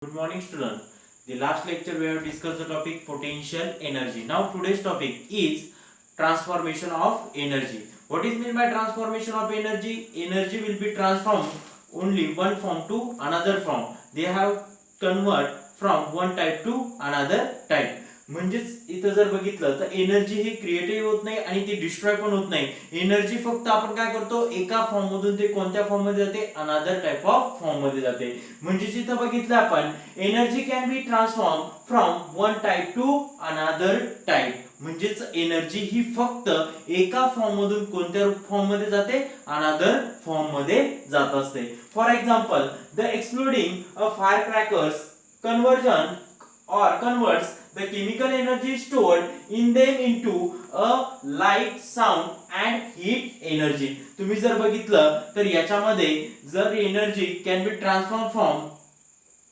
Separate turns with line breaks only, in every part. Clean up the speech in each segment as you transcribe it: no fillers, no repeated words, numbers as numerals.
Good morning, student. The last lecture we have discussed the topic potential energy. Now today's topic is transformation of energy. What is meant by transformation of energy? Energy will be transformed only one form to another form. They have convert from one type to another type. म्हणजेच इथं जर बघितलं तर energy ही creative होत नाही आणि ती destroy पण होत नाही. एनर्जी फक्त आपण काय करतो, एका फॉर्म मधून ते कोणत्या फॉर्म मध्ये जाते, अनदर टाइप ऑफ फॉर्म मध्ये जाते. म्हणजे इथं बघितलं आपण energy can be transform from one type to another type. म्हणजेच एनर्जी ही फक्त एका फॉर्म मधून कोणत्या फॉर्म मध्ये जाते, अनदर फॉर्म मध्ये जात असते. For example, the exploding a fire crackers conversion or converts the chemical energy stored in them into a light, sound and heat energy. तुम्ही जर बघितलं तर याच्यामध्ये जर energy can be transform from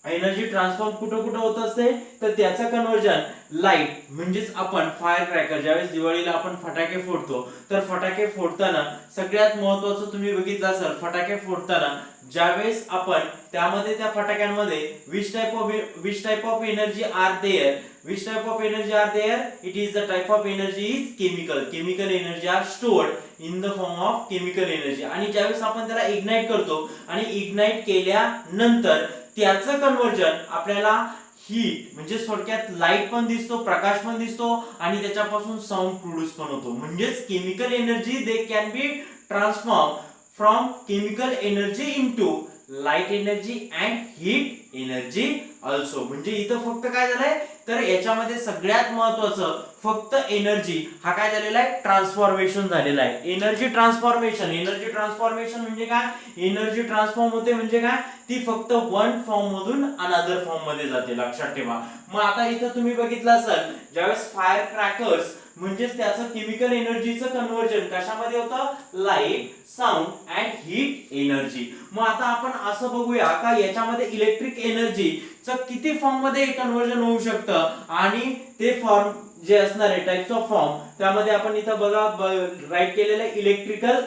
energy transform कुठं कुठं होत असते, तर त्याचं कन्वर्जन लाईट म्हणजेच आपण फायर क्रॅकर ज्यावेळेस दिवाळीला आपण फटाके फोडतो, तर फटाके फोडताना सगळ्यात महत्त्वाचं तुम्ही बघितलं असेल, फटाके फोडताना ज्यावेळेस आपण त्यामध्ये त्या फटाक्यांमध्ये which type of energy are there, which type of energy are there, it is the type of energy is chemical energy are stored in the form of chemical energy. आणि ज्यावेळेस आपण त्याला इग्नाइट करतो आणि इग्नाइट केल्यानंतर त्याचं conversion आपल्याला heat म्हणजे थोडक्यात लाईट पण दिसतो, प्रकाश पण दिसतो आणि त्याच्यापासून साऊंड प्रोड्यूस पण होतो. म्हणजेच chemical energy they can be transform from chemical energy into light energy and heat energy also. म्हणजे इथं फक्त काय झालंय, तर याच्यामध्ये सगळ्यात महत्वाचं फक्त एनर्जी हा काय झालेला आहे, ट्रान्सफॉर्मेशन झालेला आहे. एनर्जी ट्रान्सफॉर्मेशन म्हणजे काय, एनर्जी ट्रान्सफॉर्म होते म्हणजे काय, ती फक्त वन फॉर्म मधून अनदर फॉर्म मध्ये जाते, लक्षात ठेवा. मग आता इथं तुम्ही बघितलं असेल, ज्यावेळेस फायर क्रॅकर्स म्हणजेच त्याचं केमिकल एनर्जीचं कन्वर्जन कशामध्ये होतं, light, sound and heat energy. मग आता आपण असं बघूया का याच्यामध्ये इलेक्ट्रिक एनर्जीचं किती फॉर्म मध्ये कन्वर्जन होऊ शकतं आणि ते फॉर्म जे असणार आहे टाइप्स ऑफ फॉर्म, त्यामध्ये आपण इथं बघा राईट केलेलं आहे इलेक्ट्रिकल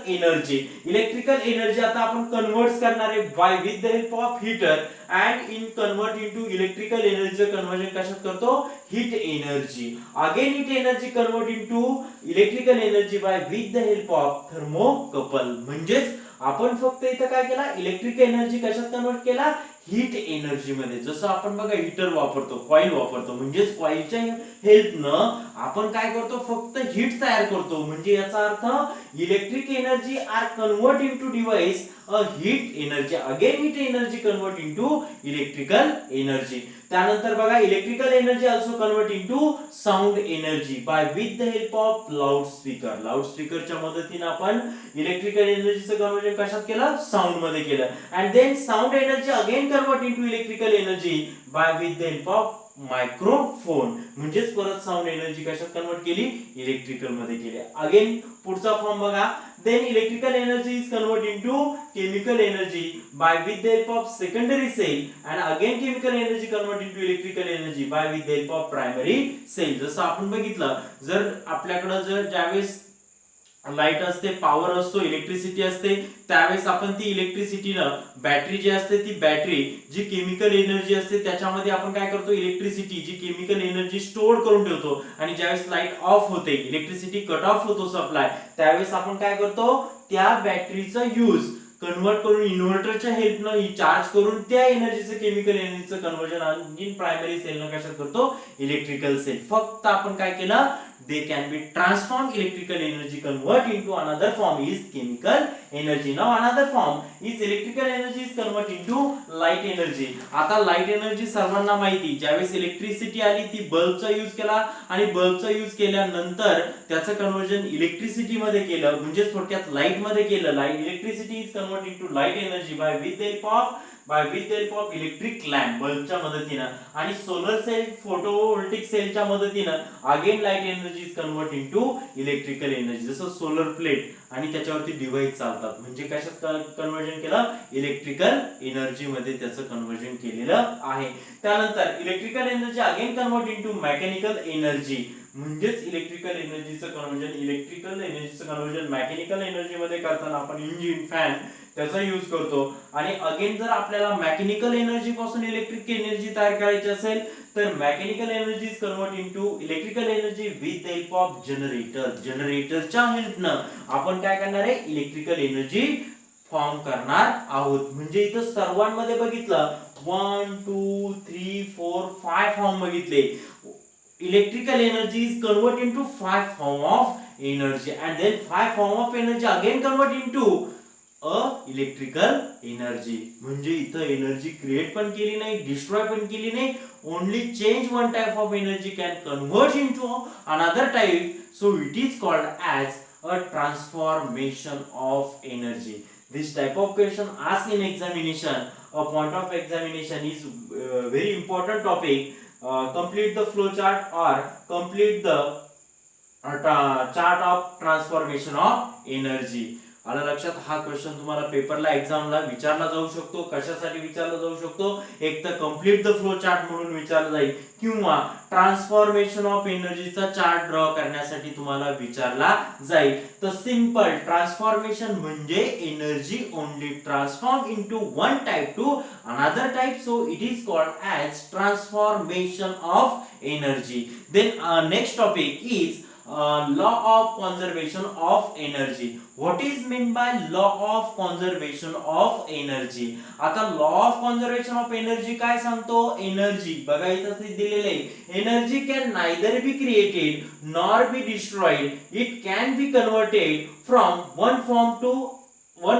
एनर्जी आता आपण कन्वर्ट करणार आहे by with the help of heater and in convert into electrical एनर्जीचं कन्वर्जन कशात करतो, heat energy. Again heat energy convert into electrical energy by with the help of thermocouple. म्हणजेच आपण फक्त इथं काय केला, इलेक्ट्रिक एनर्जी कशात कन्वर्ट केला, हीट एनर्जी मध्ये. जसं आपण बघा हीटर वापरतो, कॉइल वापरतो, म्हणजेच कॉइलच्या हेल्पनं आपण काय करतो, फक्त हीट तयार करतो. म्हणजे याचा अर्थ electric energy are convert into device a heat energy, again heat energy convert into electrical energy. त्यानंतर बघा electrical energy also convert into sound energy by with the help of लाऊडस्पीकरच्या मदतीने आपण इलेक्ट्रिकल एनर्जीचं कन्वर्जन कशात केलं, साऊंड मध्ये केलं. And then sound energy again convert into electrical energy by with the help of microphone. म्हणजेच परत साऊंड एनर्जी कशात कन्वर्ट केली, इलेक्ट्रिकल मध्ये केली. अगेन पुढचा फॉर्म बघा, then electrical energy is converted into chemical energy by with the help of secondary cell and again chemical energy converted into electrical energy by with the help of primary cell. जसं आपण बघितलं, जर आपल्याकडे जर ज्यावेळेस light असते, power असतो, electricity असते, त्यावेळेस आपण ती इलेक्ट्रिसिटीनं बॅटरी जी असते, ती बॅटरी जी केमिकल एनर्जी असते त्याच्यामध्ये आपण काय करतो, इलेक्ट्रिसिटी जी केमिकल एनर्जी स्टोअर करून ठेवतो. आणि ज्यावेळेस लाईट ऑफ होते, इलेक्ट्रिसिटी कट ऑफ होतो सप्लाय, त्यावेळेस आपण काय करतो, त्या बॅटरीचा यूज कन्वर्ट करून इन्व्हर्टरच्या हेल्पनं चार्ज करून त्या एनर्जीचं केमिकल एनर्जीचं कन्वर्जन आणखी प्रायमरी सेलनं कशात करतो, इलेक्ट्रिकल सेल. फक्त आपण काय केलं, they can be transformed electrical energy convert into another form is chemical energy. Now another form is electrical energy is convert into light energy. आता लाईट एनर्जी सर्वांना माहिती, ज्यावेळेस इलेक्ट्रिसिटी आली ती बल्बचा यूज केला आणि बल्बचा यूज केल्यानंतर त्याचं कन्वर्जन इलेक्ट्रिसिटी मध्ये केलं, म्हणजे थोडक्यात लाईट मध्ये केलं. Light electricity is convert into light energy by with the help of electric lamp बल्बच्या मदतीनं आणि सोलर सेल फोटोवोल्टिक सेलच्या मदतीनं again light energy is convert into electrical energy. जसं सोलर प्लेट आणि त्याच्यावरती डिव्हाइस चालतात, म्हणजे कशात कन्वर्जन केलं, इलेक्ट्रिकल एनर्जी मध्ये त्याचं कन्वर्जन केलेलं आहे. त्यानंतर electrical energy again convert into mechanical energy म्हणजेच इलेक्ट्रिकल एनर्जीचं कन्व्हर्जन मेकॅनिकल एनर्जी मध्ये करताना आपण इंजिन, फॅन त्याचा यूज करतो. आणि अगेन जर आपल्याला मेकॅनिकल एनर्जी पासून इलेक्ट्रिक एनर्जी तयार करायची असेल तर mechanical energy is convert into electrical energy with help of जनरेटरच्या हेल्पनं आपण काय करणार आहे, इलेक्ट्रिकल एनर्जी फॉर्म करणार आहोत. म्हणजे इथं सर्वांमध्ये बघितलं 1 2 3 4 5 फॉर्म बघितले. Electrical energy is convert into 5 form of energy and then 5 form of energy again convert into electrical energy. म्हणजे इथं एनर्जी क्रिएट पण केली नाही, डिस्ट्रॉय पण केली नाही. Only change one type of energy can convert into another type. So it is called as a transformation of energy. This type of question asked in examination, a point of examination is very important topic. Complete the flow chart or complete the chart of transformation of energy. आलं लक्षात. हा question तुम्हाला पेपरला एक्झामला विचारला जाऊ शकतो. कशासाठी विचारला जाऊ शकतो, एक तर कम्प्लीट द फ्लो चार्ट म्हणून विचारला जाईल किंवा ट्रान्सफॉर्मेशन ऑफ एनर्जीचा चार्ट ड्रॉ करण्यासाठी तुम्हाला विचारला जाईल. तर सिंपल ट्रान्सफॉर्मेशन म्हणजे energy only transform into one type to another type. So it is called as transformation of energy. Then next topic is law of conservation of energy. What is meant by law of conservation of energy? आता law of conservation of energy काय सांगतो, energy बघा इथं दिलेले आहे, energy can neither be created nor be destroyed. It can be converted from one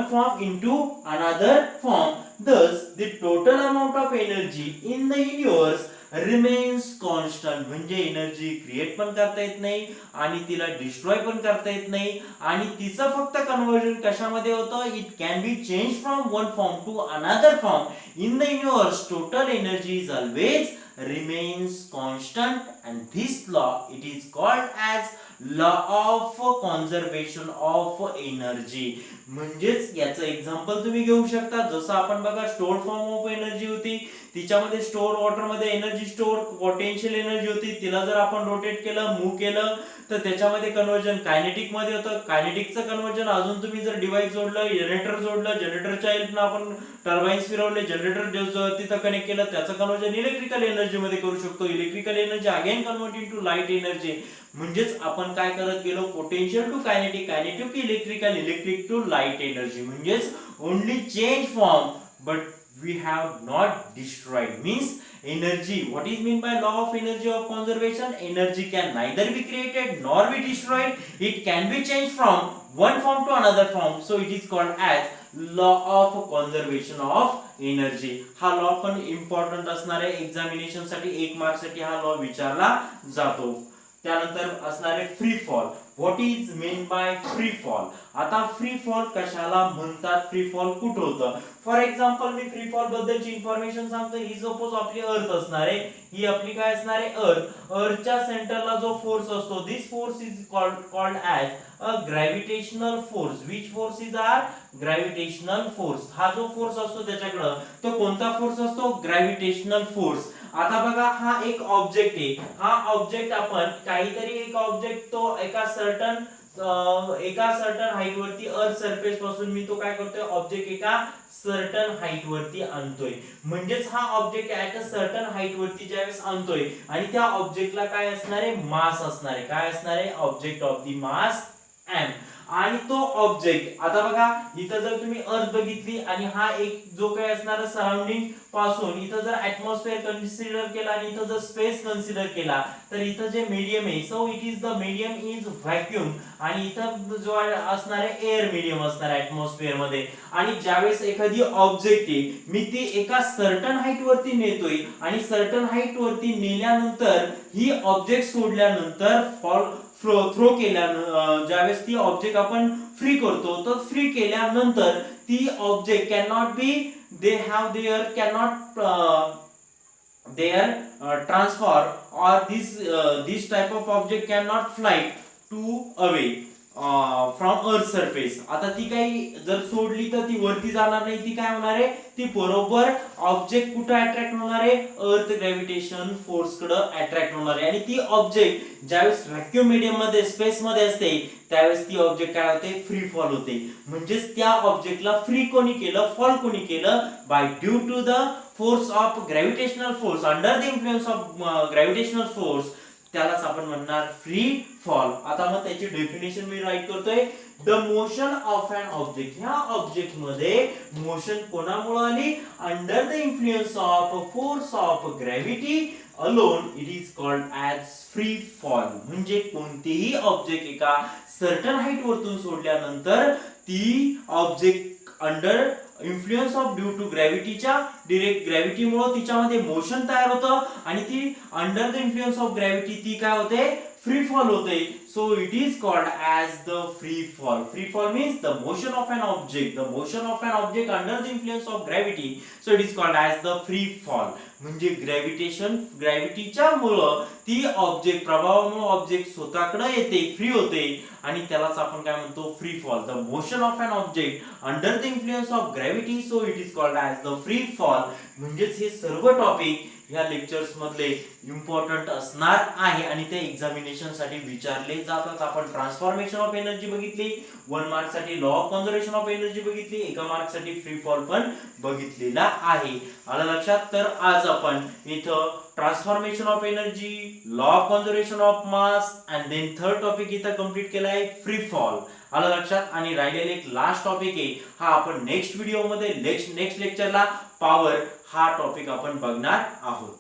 form into another form. Thus the total amount of energy in the universe remains constant. म्हणजे energy create पण करता येत नाही आणि तिला destroy पण करता येत नाही आणि तिचं फक्त कन्वर्जन कशामध्ये होतं, it can be change from one form to another form. In the universe total energy is always remains constant and this law it is called as law of conservation of energy. म्हणजेच याचं example तुम्ही घेऊ शकता. जसं आपण बघा store form of energy होती, तिच्यामध्ये स्टोअर वॉटर मध्ये एनर्जी स्टोअर पोटेन्शियल एनर्जी होती. तिला जर आपण रोटेट केलं, मूव्ह केलं तर त्याच्यामध्ये कन्वर्जन कायनेटिक मध्ये होतं. कायनेटिकचं कन्वर्जन अजून तुम्ही जर डिव्हाइस जोडलं, जनरेटर जोडलं, जनरेटरच्या हेल्पनं आपण टर्बाइन्स फिरवले, जनरेटर तिथं कनेक्ट केलं, त्याचं कन्वर्जन इलेक्ट्रिकल एनर्जी मध्ये करू शकतो. Electrical energy again convert into light energy. म्हणजेच आपण काय करत गेलो, potential to kinetic, kinetic to electrical, electric to light energy. म्हणजेच only change form but we have not destroyed. Means energy, what is mean by law of energy of conservation? Energy can neither be created nor be destroyed. It can be changed from one form to another form. So it is called as law of conservation of energy. हा law पण important असणार आहे examination साठी, 1 mark साठी हा law विचारला जातो. त्यानंतर असणारे free fall. What is main by free fall? आता फ्री फॉल कशाला म्हणतात, फ्री फॉल कुठं होतं? For example me free fall बद्दलची इन्फॉर्मेशन सांगतो. ही सपोज आपली अर्थ असणार आहे, ही आपली काय असणार आहे, अर्थच्या सेंटरला जो फोर्स असतो, this force is called as a gravitational force. Which force is are gravitational force. हा जो फोर्स असतो त्याच्याकडं तो कोणता फोर्स असतो, ग्रॅव्हिटेशनल फोर्स. आता बघा हा एक ऑब्जेक्ट आहे, हा ऑब्जेक्ट आपण काहीतरी एक ऑब्जेक्ट तो एका सर्टन हाईट वरती अर्थ सरफेस पासून मी तो काय करतोय, ऑब्जेक्ट एका सर्टन हाईट वरती आणतोय. म्हणजेच हा object at a certain height वरती ज्यावेळेस आणतोय आणि त्या ऑब्जेक्टला काय असणार आहे, मास असणार आहे. काय असणार आहे, object of the mass m. आणि तो ऑब्जेक्ट आता बघा इथं जर तुम्ही अर्थ बघितली आणि हा एक जो काही असणार सराउंडिंग पासून इथं जर ऍटमॉस्फिअर कन्सिडर केला आणि इथं जर स्पेस कन्सिडर केला तर इथं जे मीडियम आहे, so it is the medium is vacuum आणि इथं जो असणार आहे एअर मीडियम असणार आहे ऍटमॉस्फिअर मध्ये. आणि ज्यावेळेस एखादी ऑब्जेक्ट आहे मी ती एका सर्टन हाईट वरती नेतोय आणि सर्टन हाईट वरती नेल्यानंतर ही ऑब्जेक्ट सोडल्यानंतर थ्रो केल्यानंतर ज्यावेळेस ती ऑब्जेक्ट आपण फ्री करतो तर फ्री केल्यानंतर ती object can not be they have their cannot their transfer or this type of object cannot fly to away. From earth surface. आता ती काही जर सोडली तर ती वरती जाणार नाही, ती काय होणार आहे, ती बरोबर ऑब्जेक्ट कुठे अट्रॅक्ट होणार आहे, अर्थ ग्रॅव्हिटेशन फोर्स कडे अट्रॅक्ट होणार आहे. आणि ती ऑब्जेक्ट ज्यावेळेस व्हॅक्युम मीडियम मध्ये स्पेस मध्ये असते त्यावेळेस ती ऑब्जेक्ट काय होते, फ्री फॉल होते. म्हणजेच त्या ऑब्जेक्टला फ्री कोणी केलं, फॉल कोणी केलं, by due to the force of gravitational force, under the influence of gravitational force, त्यालाच आपण म्हणणार फ्री फॉल. आता मग त्याची डेफिनेशन मी राईट करतोय. The motion of an object, ह्या ऑब्जेक्ट मध्ये मोशन कोणामुळे आली, under the influence of force of gravity alone it is called as free fall. म्हणजे कोणतेही ऑब्जेक्ट एका सर्टन हाईट वरतून सोडल्यानंतर ती object under influence of due to ग्रॅव्हिटीच्या direct ग्रॅव्हिटीमुळे तिच्यामध्ये मोशन तयार होतं आणि ती under the influence of gravity ती काय होते, फ्री फॉल होते. So it is called as the free fall. Free fall means the motion of an object, the motion of an object under the influence of gravity. So it is called as the free fall. म्हणजे ग्रॅव्हिटीच्या मुळे ती object प्रभावामुळे object स्वतःकडे येते, free होते आणि त्यालाच आपण काय म्हणतो, free fall. The motion of an object under the influence of gravity, so it is called as the free fall. म्हणजेच हे सर्व टॉपिक ह्या लेक्चर्स मधले इम्पॉर्टंट असणार आहे आणि ते एक्झामिनेशन साठी विचारले जातात. आपण ट्रान्सफॉर्मेशन ऑफ एनर्जी बघितली, 1 मार्क साठी law of conservation of energy बघितली, 1 मार्क साठी फ्री फॉल पण बघितलेला आहे. आलं लक्षात. तर आज आपण इथं transformation of energy, law of conservation of mass and then third topic इथं कंप्लीट केला आहे, फ्री फॉल. आलं लक्षात. आणि राहिलेले एक लास्ट टॉपिक आहे, हा आपण नेक्स्ट व्हिडिओ मध्ये नेक्स्ट लेक्चरला पॉवर हा टॉपिक आपण बघणार आहोत.